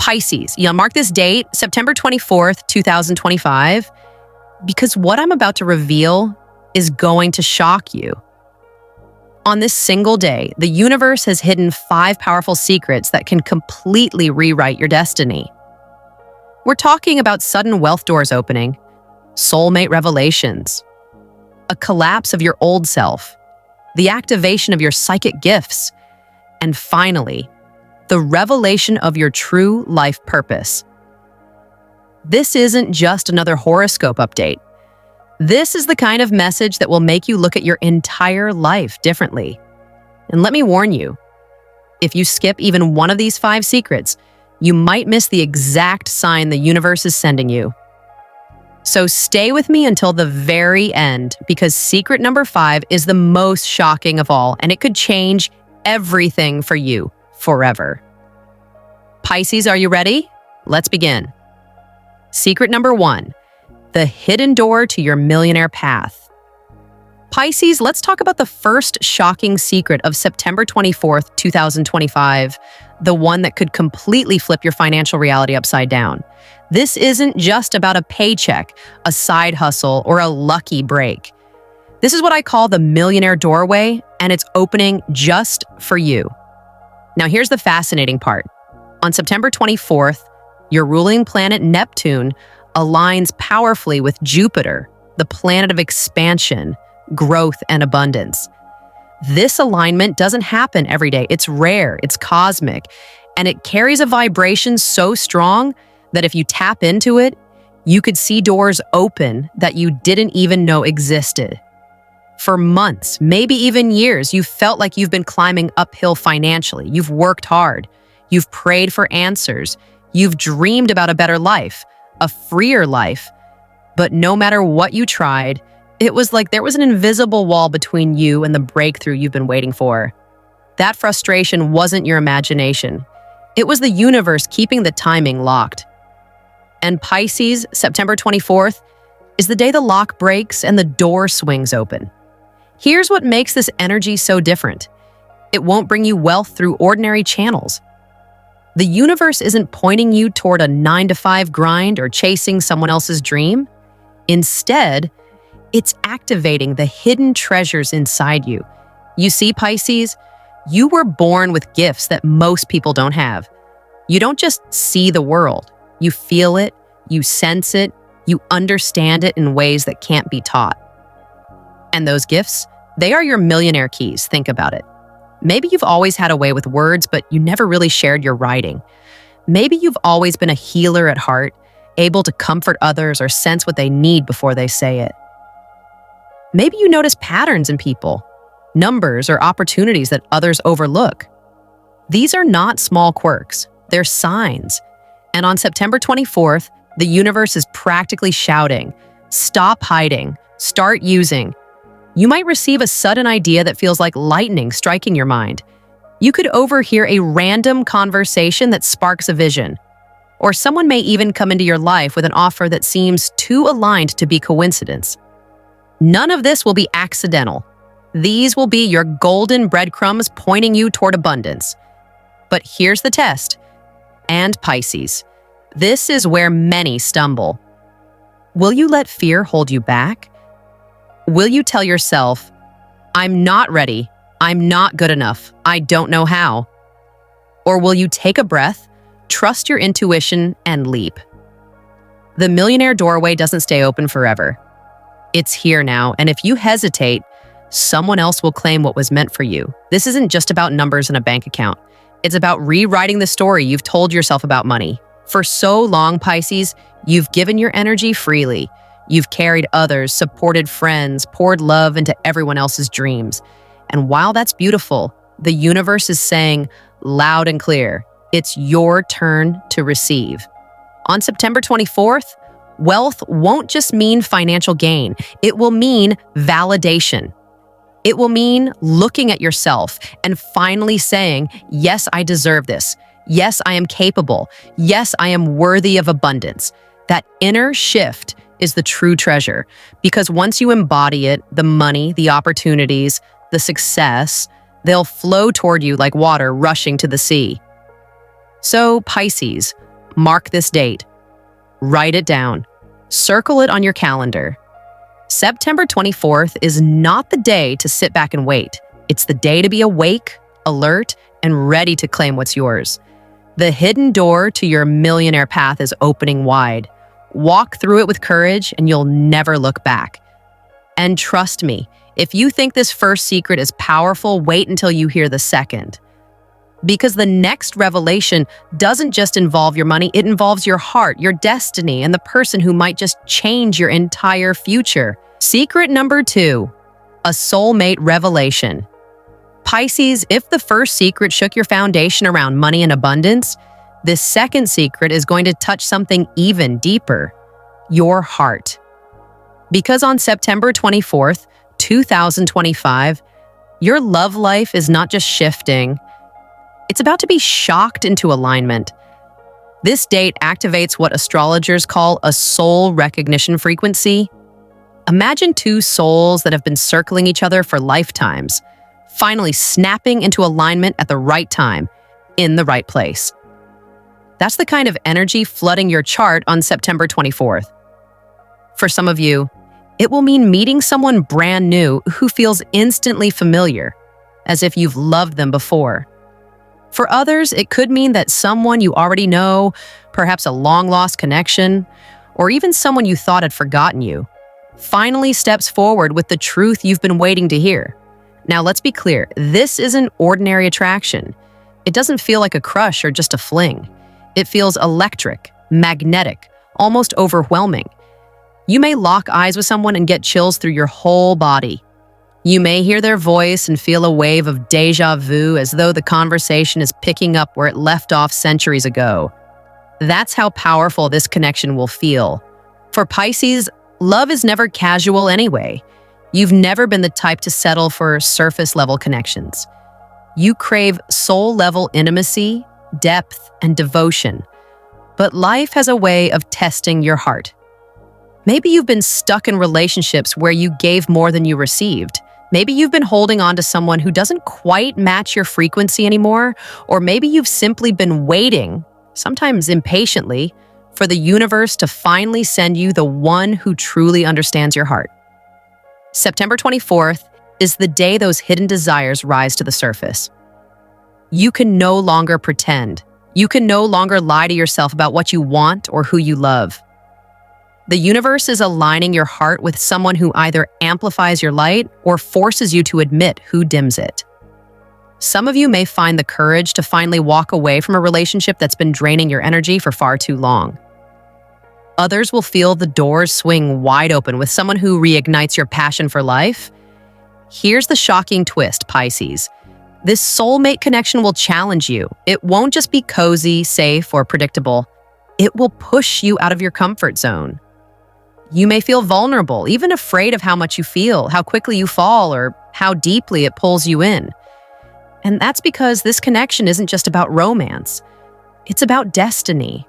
Pisces, mark this date, September 24th, 2025, because what I'm about to reveal is going to shock you. On this single day, the universe has hidden 5 powerful secrets that can completely rewrite your destiny. We're talking about sudden wealth doors opening, soulmate revelations, a collapse of your old self, the activation of your psychic gifts, and finally, the revelation of your true life purpose. This isn't just another horoscope update. This is the kind of message that will make you look at your entire life differently. And let me warn you, if you skip even one of these 5 secrets, you might miss the exact sign the universe is sending you. So stay with me until the very end, because secret number 5 is the most shocking of all, and it could change everything for you forever. Pisces, are you ready? Let's begin. Secret number 1, the hidden door to your millionaire path. Pisces, let's talk about the first shocking secret of September 24th, 2025, the one that could completely flip your financial reality upside down. This isn't just about a paycheck, a side hustle, or a lucky break. This is what I call the millionaire doorway, and it's opening just for you. Now, here's the fascinating part. On September 24th, your ruling planet Neptune aligns powerfully with Jupiter, the planet of expansion, growth, and abundance. This alignment doesn't happen every day. It's rare, it's cosmic, and it carries a vibration so strong that if you tap into it, you could see doors open that you didn't even know existed. For months, maybe even years, you've felt like you've been climbing uphill financially. You've worked hard. You've prayed for answers. You've dreamed about a better life, a freer life. But no matter what you tried, it was like there was an invisible wall between you and the breakthrough you've been waiting for. That frustration wasn't your imagination. It was the universe keeping the timing locked. And Pisces, September 24th, is the day the lock breaks and the door swings open. Here's what makes this energy so different. It won't bring you wealth through ordinary channels. The universe isn't pointing you toward a 9-to-5 grind or chasing someone else's dream. Instead, it's activating the hidden treasures inside you. You see, Pisces, you were born with gifts that most people don't have. You don't just see the world. You feel it, you sense it, you understand it in ways that can't be taught. And those gifts, they are your millionaire keys. Think about it. Maybe you've always had a way with words, but you never really shared your writing. Maybe you've always been a healer at heart, able to comfort others or sense what they need before they say it. Maybe you notice patterns in people, numbers or opportunities that others overlook. These are not small quirks, they're signs. And on September 24th, the universe is practically shouting, stop hiding, start using. You might receive a sudden idea that feels like lightning striking your mind. You could overhear a random conversation that sparks a vision. Or someone may even come into your life with an offer that seems too aligned to be coincidence. None of this will be accidental. These will be your golden breadcrumbs pointing you toward abundance. But here's the test. And Pisces, this is where many stumble. Will you let fear hold you back? Will you tell yourself, I'm not ready, I'm not good enough, I don't know how? Or will you take a breath, trust your intuition, and leap? The millionaire doorway doesn't stay open forever. It's here now, and if you hesitate, someone else will claim what was meant for you. This isn't just about numbers in a bank account. It's about rewriting the story you've told yourself about money. For so long, Pisces, you've given your energy freely. You've carried others, supported friends, poured love into everyone else's dreams. And while that's beautiful, the universe is saying loud and clear, it's your turn to receive. On September 24th, wealth won't just mean financial gain. It will mean validation. It will mean looking at yourself and finally saying, yes, I deserve this. Yes, I am capable. Yes, I am worthy of abundance. That inner shift is the true treasure, because once you embody it, the money, the opportunities, the success, they'll flow toward you like water rushing to the sea. So, Pisces, Mark this date. Write it down. Circle it on your calendar. September 24th is not the day to sit back and wait. It's the day to be awake, alert, and ready to claim what's yours. The hidden door to your millionaire path is opening wide. Walk through it with courage, and you'll never look back. And trust me, if you think this first secret is powerful, wait until you hear the second. Because the next revelation doesn't just involve your money, it involves your heart, your destiny, and the person who might just change your entire future. Secret number 2, a soulmate revelation. Pisces, if the first secret shook your foundation around money and abundance, this second secret is going to touch something even deeper, your heart. Because on September 24th, 2025, your love life is not just shifting, it's about to be shocked into alignment. This date activates what astrologers call a soul recognition frequency. Imagine two souls that have been circling each other for lifetimes, finally snapping into alignment at the right time, in the right place. That's the kind of energy flooding your chart on September 24th. For some of you, it will mean meeting someone brand new who feels instantly familiar, as if you've loved them before. For others, it could mean that someone you already know, perhaps a long-lost connection, or even someone you thought had forgotten you, finally steps forward with the truth you've been waiting to hear. Now, let's be clear, this isn't ordinary attraction. It doesn't feel like a crush or just a fling. It feels electric, magnetic, almost overwhelming. You may lock eyes with someone and get chills through your whole body. You may hear their voice and feel a wave of déjà vu as though the conversation is picking up where it left off centuries ago. That's how powerful this connection will feel. For Pisces, love is never casual anyway. You've never been the type to settle for surface-level connections. You crave soul-level intimacy, depth, and devotion. But life has a way of testing your heart. Maybe you've been stuck in relationships where you gave more than you received. Maybe you've been holding on to someone who doesn't quite match your frequency anymore, or maybe you've simply been waiting, sometimes impatiently, for the universe to finally send you the one who truly understands your heart. September 24th is the day those hidden desires rise to the surface. You can no longer pretend. You can no longer lie to yourself about what you want or who you love. The universe is aligning your heart with someone who either amplifies your light or forces you to admit who dims it. Some of you may find the courage to finally walk away from a relationship that's been draining your energy for far too long. Others will feel the doors swing wide open with someone who reignites your passion for life. Here's the shocking twist, Pisces. This soulmate connection will challenge you. It won't just be cozy, safe, or predictable. It will push you out of your comfort zone. You may feel vulnerable, even afraid of how much you feel, how quickly you fall, or how deeply it pulls you in. And that's because this connection isn't just about romance. It's about destiny.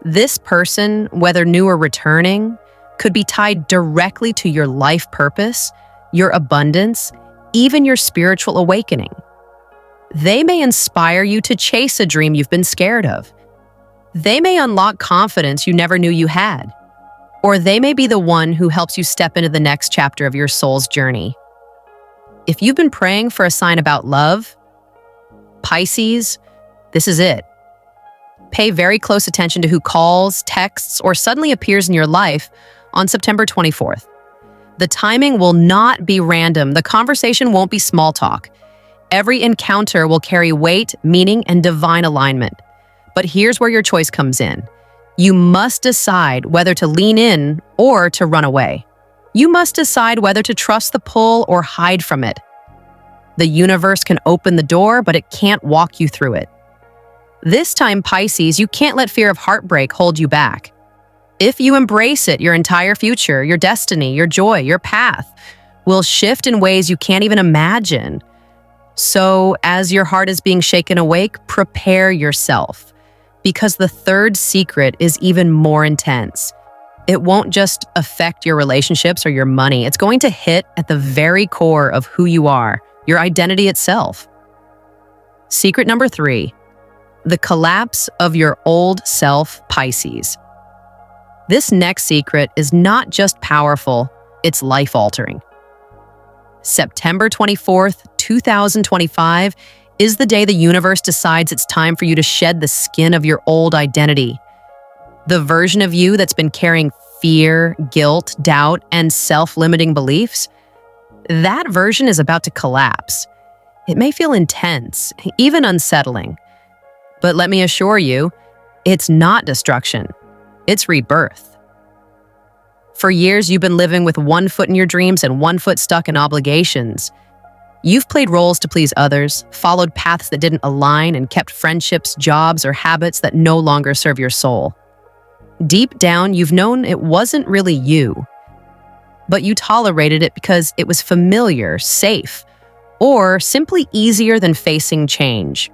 This person, whether new or returning, could be tied directly to your life purpose, your abundance, even your spiritual awakening. They may inspire you to chase a dream you've been scared of. They may unlock confidence you never knew you had. Or they may be the one who helps you step into the next chapter of your soul's journey. If you've been praying for a sign about love, Pisces, this is it. Pay very close attention to who calls, texts, or suddenly appears in your life on September 24th. The timing will not be random. The conversation won't be small talk. Every encounter will carry weight, meaning, and divine alignment. But here's where your choice comes in. You must decide whether to lean in or to run away. You must decide whether to trust the pull or hide from it. The universe can open the door, but it can't walk you through it. This time, Pisces, you can't let fear of heartbreak hold you back. If you embrace it, your entire future, your destiny, your joy, your path will shift in ways you can't even imagine. So, as your heart is being shaken awake, prepare yourself. Because the third secret is even more intense. It won't just affect your relationships or your money. It's going to hit at the very core of who you are, your identity itself. Secret number 3, The collapse of your old self, Pisces. This next secret is not just powerful, it's life-altering. September 24th, 2025 is the day the universe decides it's time for you to shed the skin of your old identity. The version of you that's been carrying fear, guilt, doubt, and self-limiting beliefs, that version is about to collapse. It may feel intense, even unsettling. But let me assure you, it's not destruction. It's rebirth. For years, you've been living with one foot in your dreams and one foot stuck in obligations. You've played roles to please others, followed paths that didn't align, and kept friendships, jobs, or habits that no longer serve your soul. Deep down, you've known it wasn't really you, but you tolerated it because it was familiar, safe, or simply easier than facing change.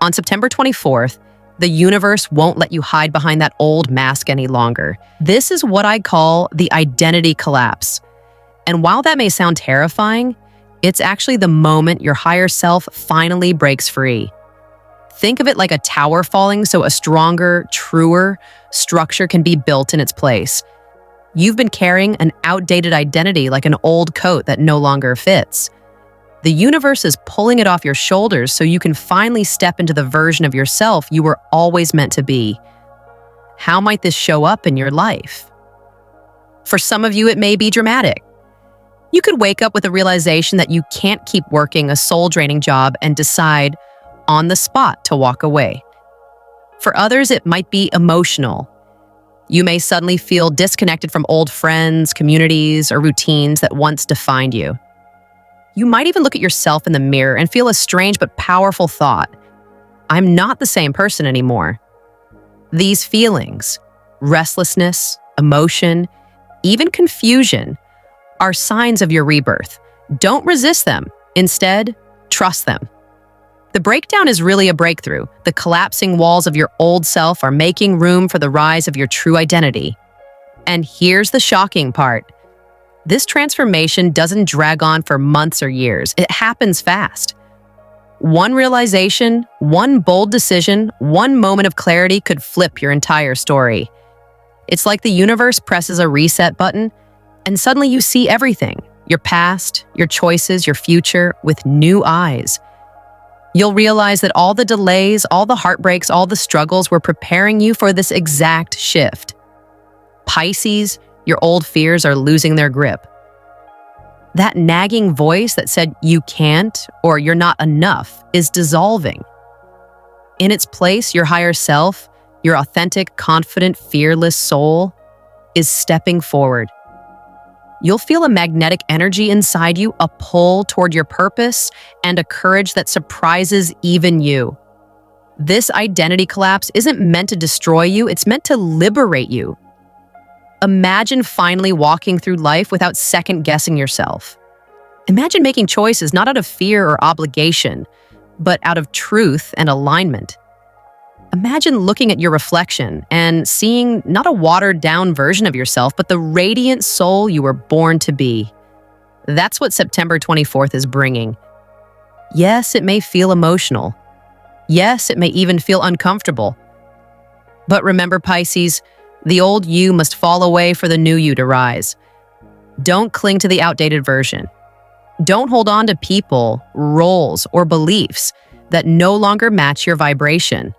On September 24th, the universe won't let you hide behind that old mask any longer. This is what I call the identity collapse. And while that may sound terrifying, it's actually the moment your higher self finally breaks free. Think of it like a tower falling so a stronger, truer structure can be built in its place. You've been carrying an outdated identity like an old coat that no longer fits. The universe is pulling it off your shoulders so you can finally step into the version of yourself you were always meant to be. How might this show up in your life? For some of you, it may be dramatic. You could wake up with a realization that you can't keep working a soul-draining job and decide on the spot to walk away. For others, it might be emotional. You may suddenly feel disconnected from old friends, communities, or routines that once defined you. You might even look at yourself in the mirror and feel a strange but powerful thought: I'm not the same person anymore. These feelings, restlessness, emotion, even confusion, are signs of your rebirth. Don't resist them. Instead, trust them. The breakdown is really a breakthrough. The collapsing walls of your old self are making room for the rise of your true identity. And here's the shocking part. This transformation doesn't drag on for months or years. It happens fast. One realization, one bold decision, one moment of clarity could flip your entire story. It's like the universe presses a reset button, and suddenly you see everything, your past, your choices, your future, with new eyes. You'll realize that all the delays, all the heartbreaks, all the struggles were preparing you for this exact shift. Pisces, your old fears are losing their grip. That nagging voice that said you can't or you're not enough is dissolving. In its place, your higher self, your authentic, confident, fearless soul, is stepping forward. You'll feel a magnetic energy inside you, a pull toward your purpose, and a courage that surprises even you. This identity collapse isn't meant to destroy you, it's meant to liberate you. Imagine finally walking through life without second-guessing yourself. Imagine making choices not out of fear or obligation, but out of truth and alignment. Imagine looking at your reflection and seeing not a watered-down version of yourself, but the radiant soul you were born to be. That's what September 24th is bringing. Yes, it may feel emotional. Yes, it may even feel uncomfortable. But remember, Pisces, the old you must fall away for the new you to rise. Don't cling to the outdated version. Don't hold on to people, roles, or beliefs that no longer match your vibration.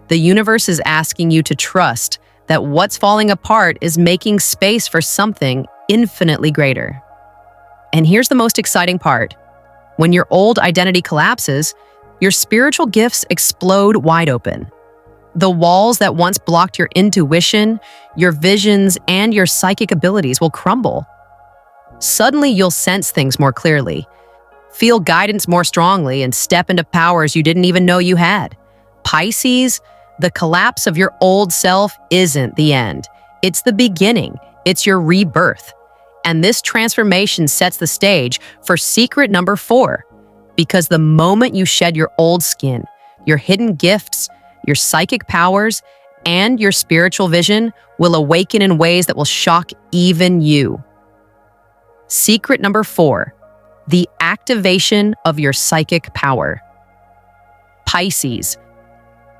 The universe is asking you to trust that what's falling apart is making space for something infinitely greater. And here's the most exciting part. When your old identity collapses, your spiritual gifts explode wide open. The walls that once blocked your intuition, your visions, and your psychic abilities will crumble. Suddenly, you'll sense things more clearly, feel guidance more strongly, and step into powers you didn't even know you had. Pisces, the collapse of your old self isn't the end. It's the beginning. It's your rebirth. And this transformation sets the stage for secret number 4. Because the moment you shed your old skin, your hidden gifts, your psychic powers, and your spiritual vision will awaken in ways that will shock even you. Secret number 4, the activation of your psychic power. Pisces,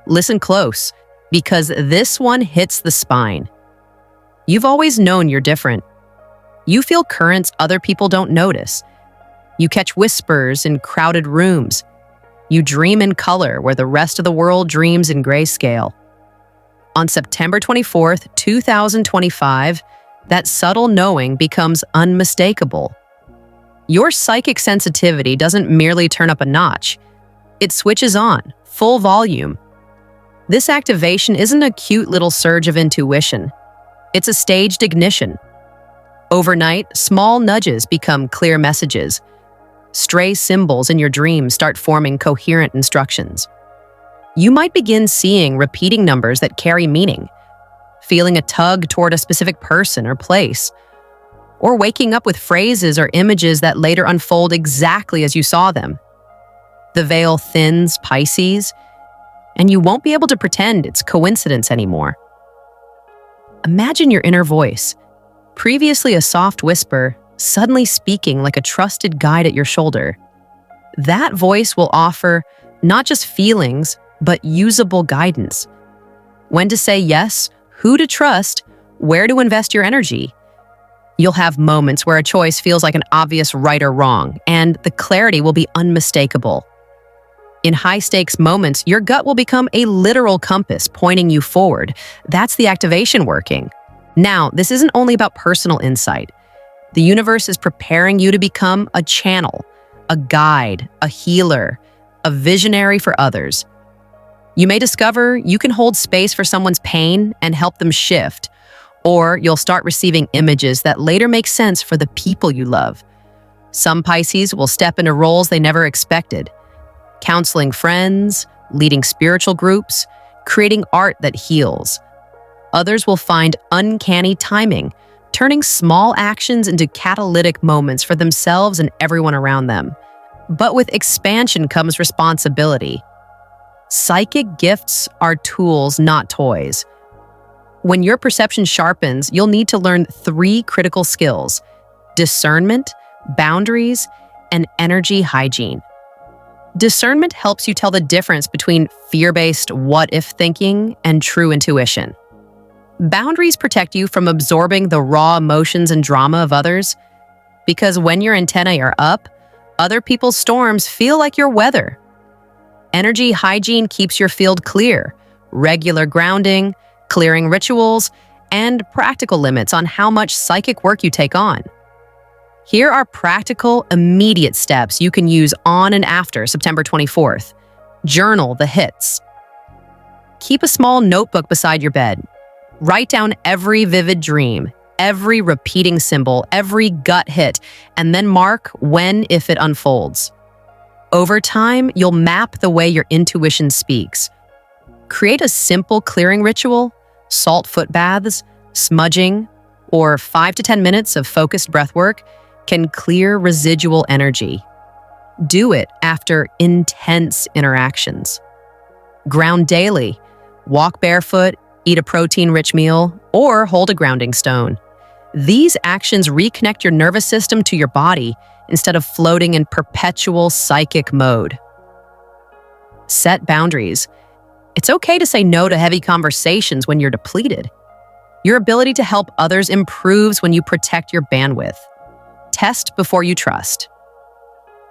Listen close, because this one hits the spine. You've always known you're different. You feel currents other people don't notice. You catch whispers in crowded rooms. You dream in color where the rest of the world dreams in grayscale. On September 24th, 2025, that subtle knowing becomes unmistakable. Your psychic sensitivity doesn't merely turn up a notch. It switches on, full volume. This activation isn't a cute little surge of intuition. It's a staged ignition. Overnight, small nudges become clear messages. Stray symbols in your dreams start forming coherent instructions. You might begin seeing repeating numbers that carry meaning, feeling a tug toward a specific person or place, or waking up with phrases or images that later unfold exactly as you saw them. The veil thins, Pisces, and you won't be able to pretend it's coincidence anymore. Imagine your inner voice, previously a soft whisper, suddenly speaking like a trusted guide at your shoulder. That voice will offer not just feelings, but usable guidance. When to say yes, who to trust, where to invest your energy. You'll have moments where a choice feels like an obvious right or wrong, and the clarity will be unmistakable. In high-stakes moments, your gut will become a literal compass pointing you forward. That's the activation working. Now, this isn't only about personal insight. The universe is preparing you to become a channel, a guide, a healer, a visionary for others. You may discover you can hold space for someone's pain and help them shift, or you'll start receiving images that later make sense for the people you love. Some Pisces will step into roles they never expected, counseling friends, leading spiritual groups, creating art that heals. Others will find uncanny timing, turning small actions into catalytic moments for themselves and everyone around them. But with expansion comes responsibility. Psychic gifts are tools, not toys. When your perception sharpens, you'll need to learn 3 critical skills: discernment, boundaries, and energy hygiene. Discernment helps you tell the difference between fear-based what-if thinking and true intuition. Boundaries protect you from absorbing the raw emotions and drama of others, because when your antennae are up, other people's storms feel like your weather. Energy hygiene keeps your field clear, regular grounding, clearing rituals, and practical limits on how much psychic work you take on. Here are practical, immediate steps you can use on and after September 24th. Journal the hits. Keep a small notebook beside your bed. Write down every vivid dream, every repeating symbol, every gut hit, and then mark when, if it unfolds. Over time, you'll map the way your intuition speaks. Create a simple clearing ritual, salt foot baths, smudging, or 5 to 10 minutes of focused breath work can clear residual energy. Do it after intense interactions. Ground daily. Walk barefoot, eat a protein-rich meal, or hold a grounding stone. These actions reconnect your nervous system to your body instead of floating in perpetual psychic mode. Set boundaries. It's okay to say no to heavy conversations when you're depleted. Your ability to help others improves when you protect your bandwidth. Test before you trust.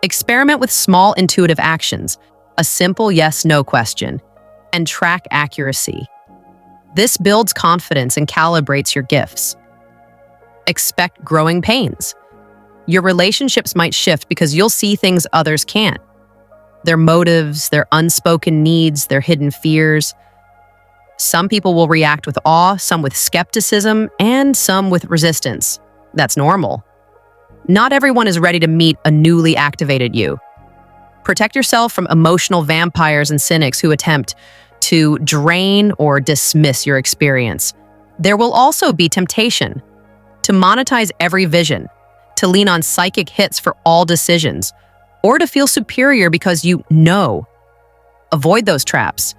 Experiment with small intuitive actions, a simple yes/no question, and track accuracy. This builds confidence and calibrates your gifts. Expect growing pains. Your relationships might shift because you'll see things others can't. Their motives, their unspoken needs, their hidden fears. Some people will react with awe, some with skepticism, and some with resistance. That's normal. Not everyone is ready to meet a newly activated you. Protect yourself from emotional vampires and cynics who attempt to drain or dismiss your experience. There will also be temptation to monetize every vision, to lean on psychic hits for all decisions, or to feel superior because you know. Avoid those traps.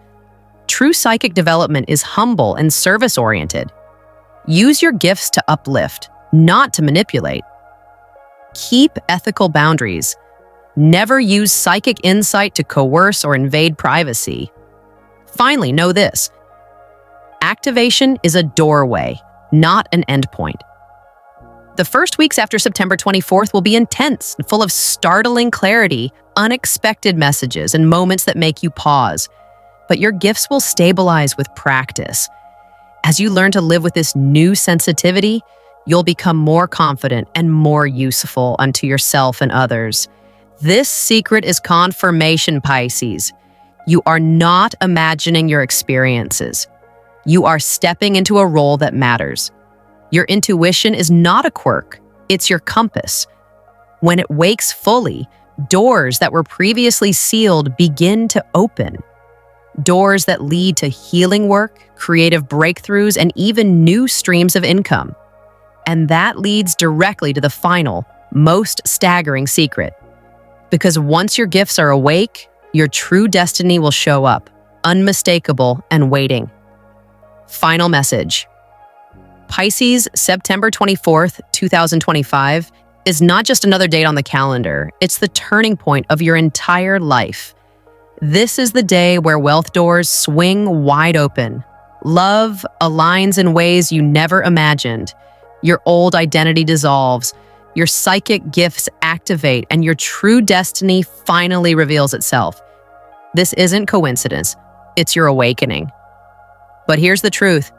True psychic development is humble and service-oriented. Use your gifts to uplift, not to manipulate. Keep ethical boundaries. Never use psychic insight to coerce or invade privacy. Finally, know this. Activation is a doorway, not an endpoint. The first weeks after September 24th will be intense and full of startling clarity, unexpected messages, and moments that make you pause. But your gifts will stabilize with practice. As you learn to live with this new sensitivity, you'll become more confident and more useful unto yourself and others. This secret is confirmation, Pisces. You are not imagining your experiences. You are stepping into a role that matters. Your intuition is not a quirk, it's your compass. When it wakes fully, doors that were previously sealed begin to open. Doors that lead to healing work, creative breakthroughs, and even new streams of income. And that leads directly to the final, most staggering secret. Because once your gifts are awake, your true destiny will show up, unmistakable and waiting. Final message. Pisces, September 24th, 2025, is not just another date on the calendar. It's the turning point of your entire life. This is the day where wealth doors swing wide open. Love aligns in ways you never imagined. Your old identity dissolves. Your psychic gifts activate, and your true destiny finally reveals itself. This isn't coincidence. It's your awakening. But here's the truth.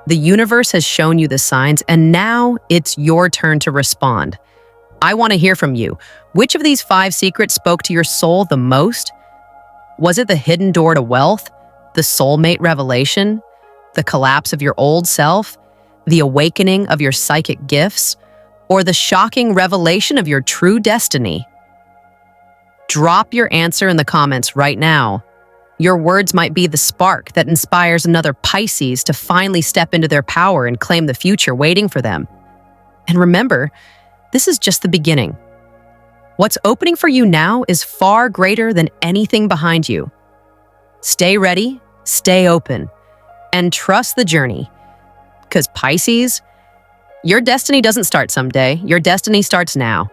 The universe has shown you the signs, and now it's your turn to respond. I want to hear from you. Which of these 5 secrets spoke to your soul the most? Was it the hidden door to wealth, the soulmate revelation, the collapse of your old self, the awakening of your psychic gifts, or the shocking revelation of your true destiny? Drop your answer in the comments right now. Your words might be the spark that inspires another Pisces to finally step into their power and claim the future waiting for them. And remember, this is just the beginning. What's opening for you now is far greater than anything behind you. Stay ready, stay open, and trust the journey. Because Pisces, your destiny doesn't start someday. Your destiny starts now.